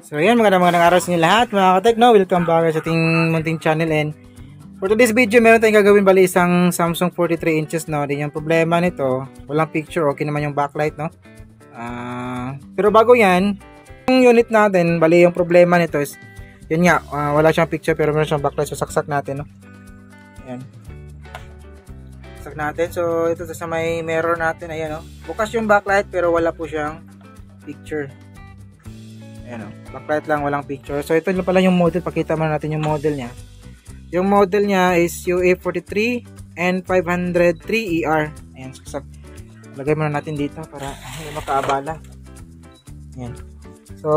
So yan, magandang araw sa inyo lahat mga katekno. Welcome back sa ating munting channel, and for today's video meron tayong gagawin, bali isang Samsung 43 inches no. Din yung problema nito, walang picture, okay naman yung backlight no. Pero bago yan, yung unit natin, bali yung problema nito is yun nga, wala siyang picture pero meron siyang backlight, so saksak natin no. Ayan. Saksak natin. So ito sa may mirror natin, ayan no. Bukas yung backlight pero wala po siyang picture. Ayan o, backlight lang, walang picture. So ito pala yung model, pakita mo natin yung model nya. Yung model nya is UA43 N503ER. Ayan, lagay muna natin dito para hindi makaabala. Ayan. So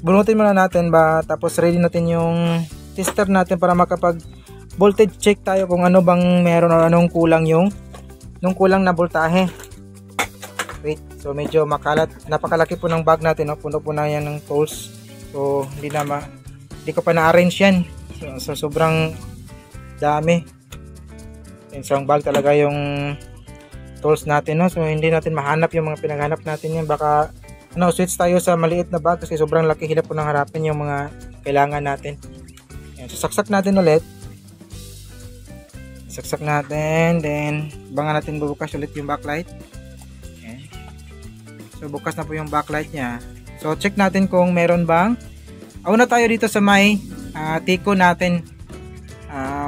bunutin muna natin ba, tapos ready natin yung tester natin para makapag voltage check tayo kung ano bang meron o anong kulang nung kulang na voltahe. Wait, so medyo makalat, napakalaki po ng bag natin, no? Puno po na yan ng tools. So hindi ko pa na-arrange yan. So sobrang dami. And so ang bag talaga yung tools natin, no? So hindi natin mahanap yung mga pinaghanap natin yan. Baka switch tayo sa maliit na bag kasi sobrang laki, hirap po nang harapin yung mga kailangan natin. Ayan, so saksak natin ulit. Saksak natin, then bangan natin bubukas ulit yung backlight. So bukas na po yung backlight nya. So check natin kung meron bang. Una tayo dito sa may Tico natin.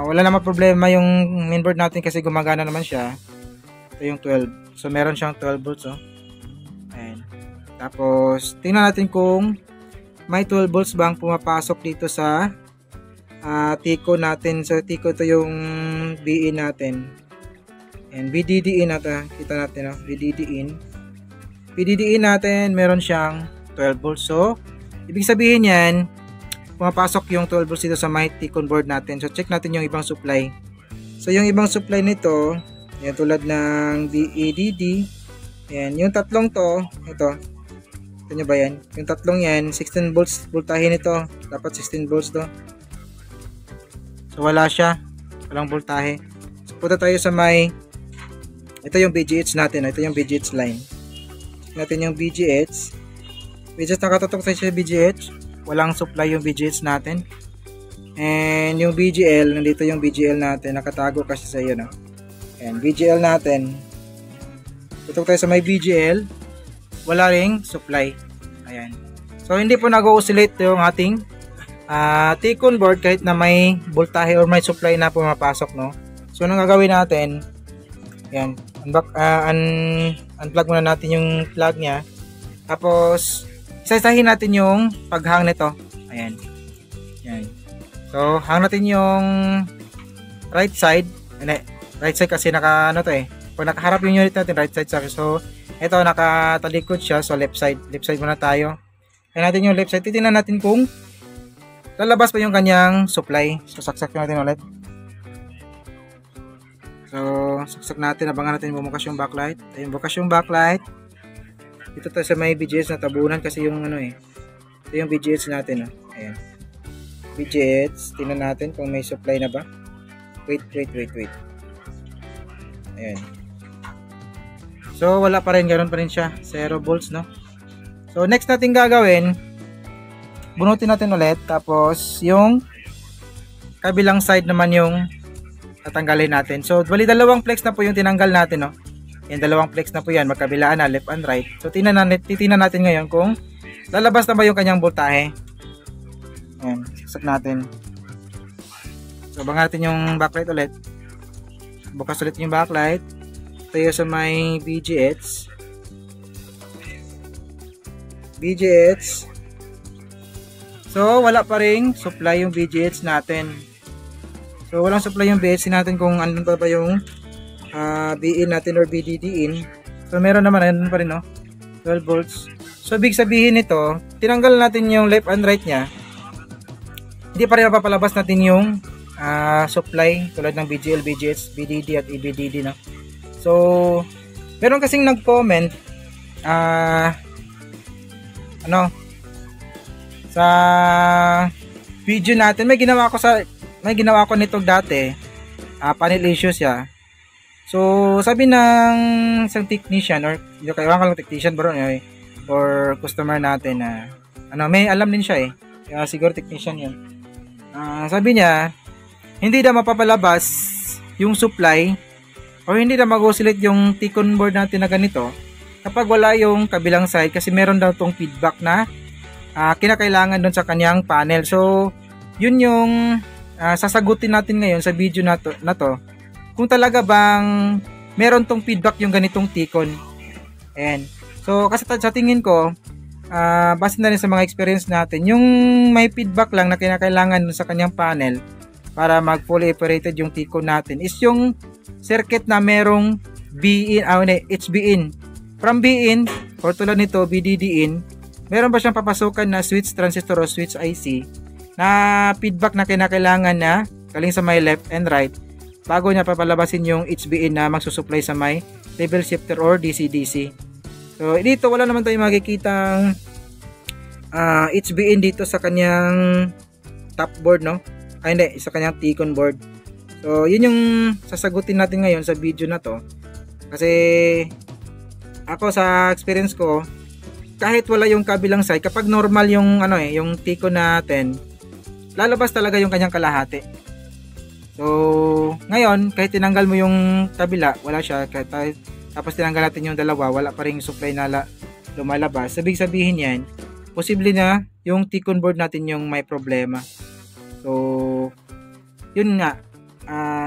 Wala naman problema yung mainboard natin kasi gumagana naman siya. Ito yung 12. So meron siyang 12 volts oh. Ayan. Tapos tingnan natin kung may 12 volts bang pumapasok dito sa Tico natin. So Tico, ito yung BE natin. And VDD in natin. Kita natin oh, VDD in. PDD natin, meron siyang 12 volts. So, ibig sabihin yan, pumapasok yung 12 volts dito sa my Ticon board natin. So, check natin yung ibang supply. So, yung ibang supply nito, yan, tulad ng BEDD, yan, yung tatlong to, ito nyo ba yan? Yung tatlong yan, 16 volts voltahe nito. Dapat 16 volts to. So, wala siya. Walang voltahe. So, punta tayo sa may, ito yung BGH natin. Ito yung BGH line. Natin yung BGH. Just nakatutok tayo sa BGH. Walang supply yung BGH natin. And yung BGL, nandito yung BGL natin. Nakatago kasi sa iyo, no? And BGL natin. Tutok tayo sa may BGL. Wala ring supply. Ayan. So hindi po nag-oscillate yung ating Ticon board kahit na may voltahe or may supply na pumapasok, no? So anong gagawin natin? Ayan. Unplug muna natin yung plug nya. Tapos isa-isahin natin yung paghang nito. Ayan. Ayan. So hang natin yung right side. Hindi, right side kasi naka pag nakaharap yung unit natin, right side sa. So ito nakatalikod siya, so left side muna tayo. Ayan natin yung left side. Titingnan natin kung lalabas pa yung kanyang supply. So saksak natin ulit. So, saksak natin, abangan natin bumukas yung backlight. Ayun, bukas yung backlight. Dito tayo sa may BGH na tabunan kasi yung ito yung BGH natin. Ayan. BGH, tingnan natin kung may supply na ba. Wait. Ayan. So, wala pa rin, ganoon pa rin siya. 0 volts, no? So, next natin gagawin, bunutin natin ulit. Tapos, yung kabilang side naman yung tatanggalin natin. So, bali dalawang flex na po yung tinanggal natin, no? Yan, dalawang flex na po yan, magkabilaan na, left and right. So, titingnan natin ngayon kung lalabas na ba yung kanyang voltahe. Ayan, saksak natin. So, abangan natin yung backlight ulit. Bukas ulit yung backlight. Tayo sa may BGH. So, wala pa ring supply yung BGH natin. So, walang supply yung BHC natin kung andun pa ba yung BE natin or BDD in. So, meron naman, andun pa rin, no? 12 volts. So, ibig sabihin nito, tinanggal natin yung left and right nya. Hindi pa rin mapapalabas natin yung supply tulad ng BGL, BGH, BDD at EBDD, no? So, meron kasing nag-comment sa video natin. May ginawa ko nito dati, panel issue siya. So, sabi ng isang technician or hindi ko kailangan lang technician bro, or customer natin na may alam din siya kaya siguro technician yun. Sabi niya hindi na mapapalabas yung supply o hindi na mag-oscillate yung T-con board natin na ganito kapag wala yung kabilang side, kasi meron daw tong feedback na kinakailangan doon sa kanyang panel. So yun yung sasagutin natin ngayon sa video na to kung talaga bang meron tong feedback yung ganitong T-con. And so kasi sa tingin ko base na rin sa mga experience natin, yung may feedback lang na kinakailangan sa kanyang panel para mag fully operated yung T-con natin is yung circuit na merong B-in, HB-in. From B-in, or tulad nito, VDD-in, meron ba siyang papasukan na switch transistor o switch IC na feedback na kinakailangan na galing sa may left and right bago niya papalabasin yung HB-in na magsusupply sa may level shifter or DC-DC. So dito wala naman tayong makikitang HB-in dito sa kanyang top board, no? Hindi, sa kanyang T-con board. So yun yung sasagutin natin ngayon sa video na to. Kasi ako sa experience ko, kahit wala yung kabilang side, kapag normal yung yung T-con natin, lalabas talaga yung kanyang kalahati. So ngayon, kahit tinanggal mo yung kabila, wala siya. Tapos tinanggal natin yung dalawa, wala pa ring supply na lumalabas. Sabihin yan, posible na yung T-con board natin yung may problema. So yun nga,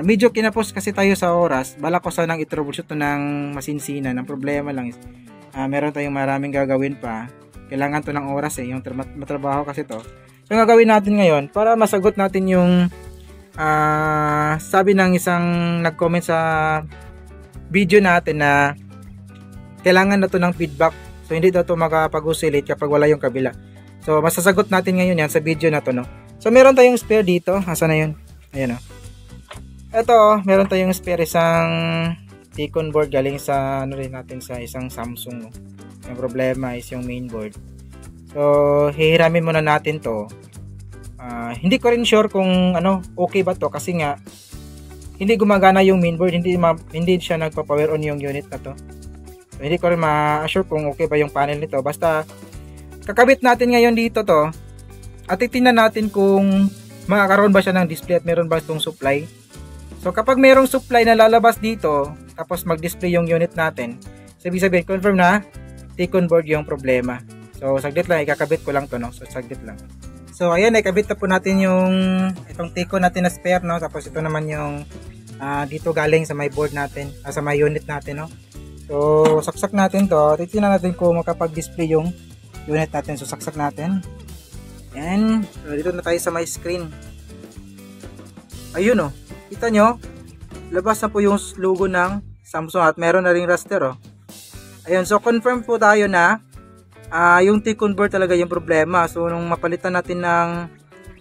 medyo kinapos kasi tayo sa oras. Bala ko sanang i-troubleshoot ng masinsinan. Ang problema lang is meron tayong maraming gagawin pa. Kailangan to ng oras yung matrabaho kasi to. So gagawin natin ngayon para masagot natin yung sabi ng isang nag-comment sa video natin na kailangan na to ng feedback. So hindi daw to makapag-oscillate kapag wala yung kabila. So masasagot natin ngayon yan sa video na to, no. So meron tayong spare dito. Asa na yun? Ayan, no. Ito, meron tayong spare isang T-con board galing sa rin natin sa isang Samsung, no. Yung problema is yung main board. So hihiramin muna natin to. Hindi ko rin sure kung okay ba to kasi nga hindi gumagana yung mainboard, hindi siya nagpa-power on yung unit na to. So, hindi ko rin ma-assure kung okay ba yung panel nito. Basta kakabit natin ngayon dito to at titingnan natin kung makakaroon ba siya ng display at meron ba itong supply. So kapag merong supply na lalabas dito tapos mag-display yung unit natin, sabihin confirm na T-con board yung problema. So saglit lang, ikakabit ko lang to, no. So saglit lang. So ayan, ikabit na po natin yung itong T-con natin na spare, no. Tapos ito naman yung dito galing sa may board natin, sa may unit natin, no. So saksak natin to. Titingnan natin kung makapag-display yung unit natin. So saksak natin. Yan. So dito na tayo sa my screen. Ayun, oh. Kita nyo, labas na po yung logo ng Samsung at meron na ring raster, oh. Ayun, so confirm po tayo na yung T-con board talaga yung problema. So nung mapalitan natin ng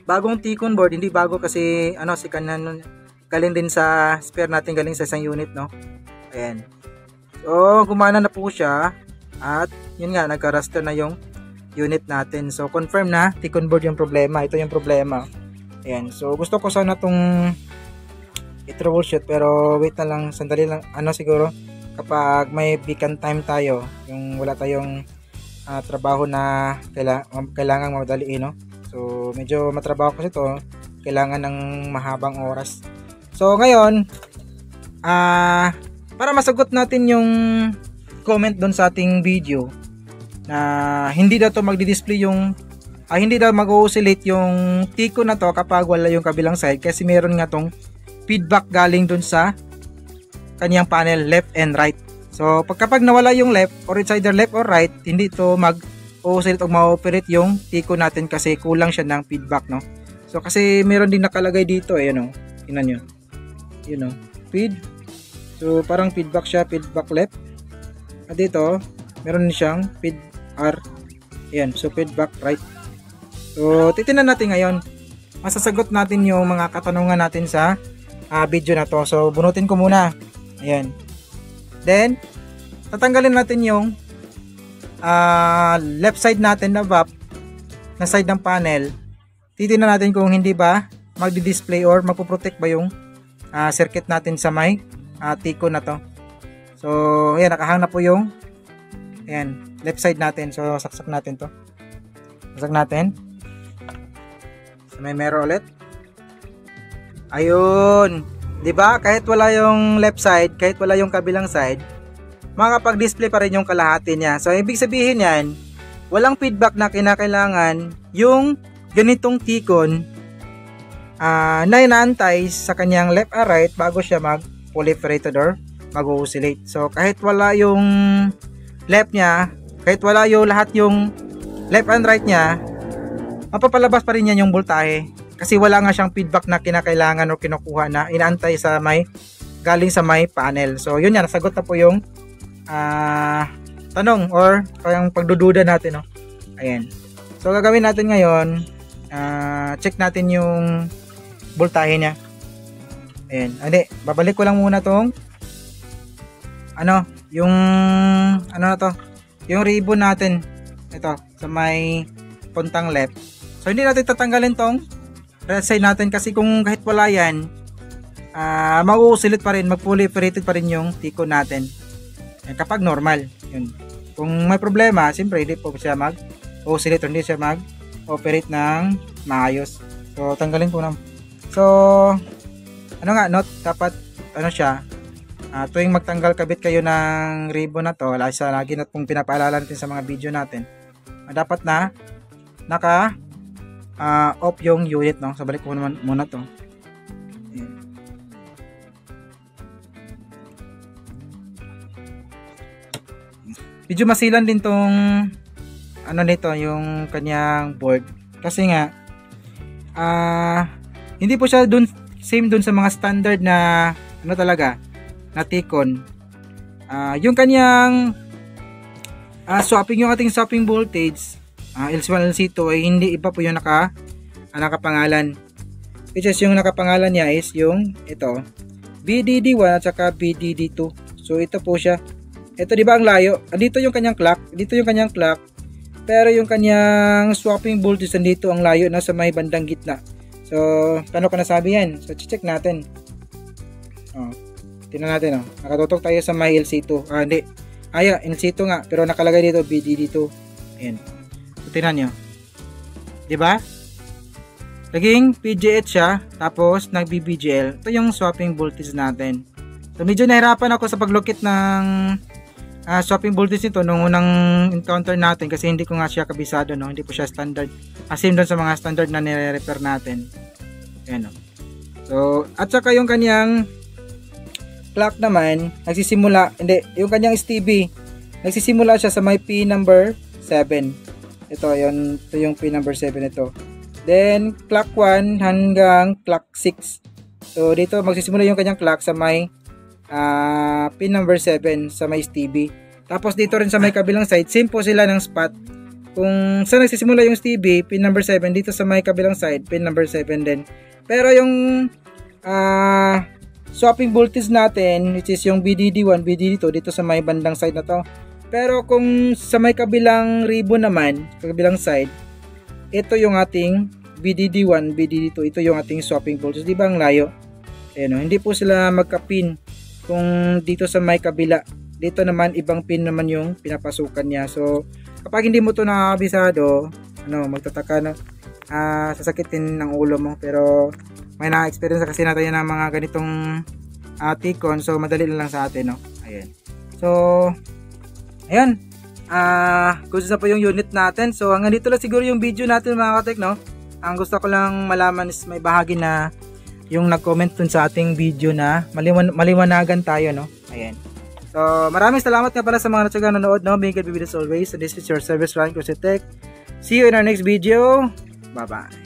bagong T-con board, hindi bago kasi si kanan galing din sa spare natin, galing sa isang unit, no. Ayan. So gumana na po siya at yun nga, nagka-raster na yung unit natin. So confirm na T-con board yung problema. Ito yung problema. Ayan. So gusto ko sana tong i-troubleshoot pero wait na lang, sandali lang, siguro kapag may vacant time tayo, yung wala tayong trabaho na kailangan madaliin, no. So medyo matrabaho kasi to, kailangan ng mahabang oras. So ngayon para masagot natin yung comment doon sa ating video na hindi daw to magdi-display yung hindi daw mag-oscillate yung T-con na to kapag wala yung kabilang side kasi meron nga tong feedback galing doon sa kanyang panel left and right. So kapag nawala yung left or it's either left or right, hindi to mag-oscillate o ma-operate yung T-con natin kasi kulang siya ng feedback, no. So kasi meron din nakalagay dito, ayan, oh. Tingnan nyo. Yun, oh. Feed. So parang feedback siya, feedback left. At dito, meron din siyang feed R. Ayan, so feedback right. So titingnan natin ngayon. Masasagot natin yung mga katanungan natin sa video na to. So bunutin ko muna. Ayan. Then tatanggalin natin yung left side natin na VAP na side ng panel. Titingnan natin kung hindi ba magdi-display or mapoprotect ba yung circuit natin sa may T-con na to. So ayan, nakahang na po yung ayan, left side natin. So saksak natin to. Saksak natin. So, may mirror ulit. Ayun. 'Di ba? Kahit wala yung left side, kahit wala yung kabilang side, makakapag-display pa rin yung kalahati niya. So ibig sabihin yan, walang feedback na kinakailangan yung ganitong T-con na inaantay sa kanyang left or right bago siya mag-proliferated or mag-oscillate. So kahit wala yung left niya, kahit wala yung lahat yung left and right niya, mapapalabas pa rin yan yung voltahe. Kasi wala nga siyang feedback na kinakailangan o kinukuha na inaantay sa galing sa may panel. So yun yan, nasagot na po yung tanong or yung pagdududa natin, no? Ayan. So gagawin natin ngayon, check natin yung voltahe niya. Ayan. Hindi, babalik ko lang muna tong yung yung ribbon natin ito sa may puntang left. So hindi natin tatanggalin tong right side natin kasi kung kahit wala yan, mag-oscillate pa rin, mag-proliferated pa rin yung T-con natin. Kapag normal, yun. Kung may problema, siyempre hindi po siya mag-oscillate, hindi siya mag-operate ng maayos. So tanggalin po na. So note, dapat siya, tuwing magtanggal kabit kayo ng ribbon na to, lagi na pong pinapaalala natin sa mga video natin, dapat na naka off yung unit, no? So balik ko naman muna to. Ayan. Medyo masilan din tong nito, yung kanyang board kasi nga hindi po siya same dun sa mga standard na talaga na T-con. Yung kanyang yung ating swapping voltage, LC1, LC2 ay hindi iba po yung nakapangalan. Which is yung nakapangalan niya is yung ito, BDD1 at saka BDD2. So ito po siya. Ito, di ba ang layo? Dito yung kanyang clock, dito yung kanyang clock. Pero yung kanyang swapping voltage dito ang layo, nasa may bandang gitna. So paano ko nasabi yan? So check natin. Tingnan natin, nakatutok tayo sa may LC2. Hindi. LC2 nga, pero nakalagay dito BDD2. Ayan. Tingnan nyo. Diba? Naging PGH siya, tapos nag-BBGL. Ito yung swapping voltage natin. So medyo nahirapan ako sa paglukit ng swapping voltage nito nung unang encounter natin kasi hindi ko nga siya kabisado, no? Hindi po siya standard. Same doon sa mga standard na nire-repair natin. Ayan, no? So, at saka yung kanyang clock naman, yung kanyang STB, nagsisimula siya sa may P number 7. Ito yung P number 7 ito. Then clock 1 hanggang clock 6. So dito magsisimula yung kanyang clock sa may pin number 7 sa may STB. Tapos dito rin sa may kabilang side, same po sila ng spot. Kung saan nagsisimula yung STB, pin number 7, dito sa may kabilang side, pin number 7 din. Pero yung swapping voltage natin, which is yung BDD1, BDD2, dito sa may bandang side na to. Pero kung sa may kabilang ribbon naman, sa kabilang side, ito yung ating BDD1, BDD2, ito yung ating swapping voltage. Di ba ang layo? Ayan, hindi po sila magka-pin kung dito sa may kabila. Dito naman, ibang pin naman yung pinapasukan niya. So, kapag hindi mo ito nakakabisado, magtataka, sasakitin ng ulo mo. Pero, may na-experience kasi natin ng mga ganitong T-con. So, madali lang sa atin, no? Ayan. So, ayan, goods na po yung unit natin. So hanggang dito lang siguro yung video natin mga katek, no? Ang gusto ko lang malaman is may bahagi na yung nag-comment dun sa ating video na maliwanagan tayo, no? Ayan. So maraming salamat nga pala sa mga natsagang nanood, no? May good videos always. So this is your service Ryan Cruzetech. See you in our next video. Bye bye.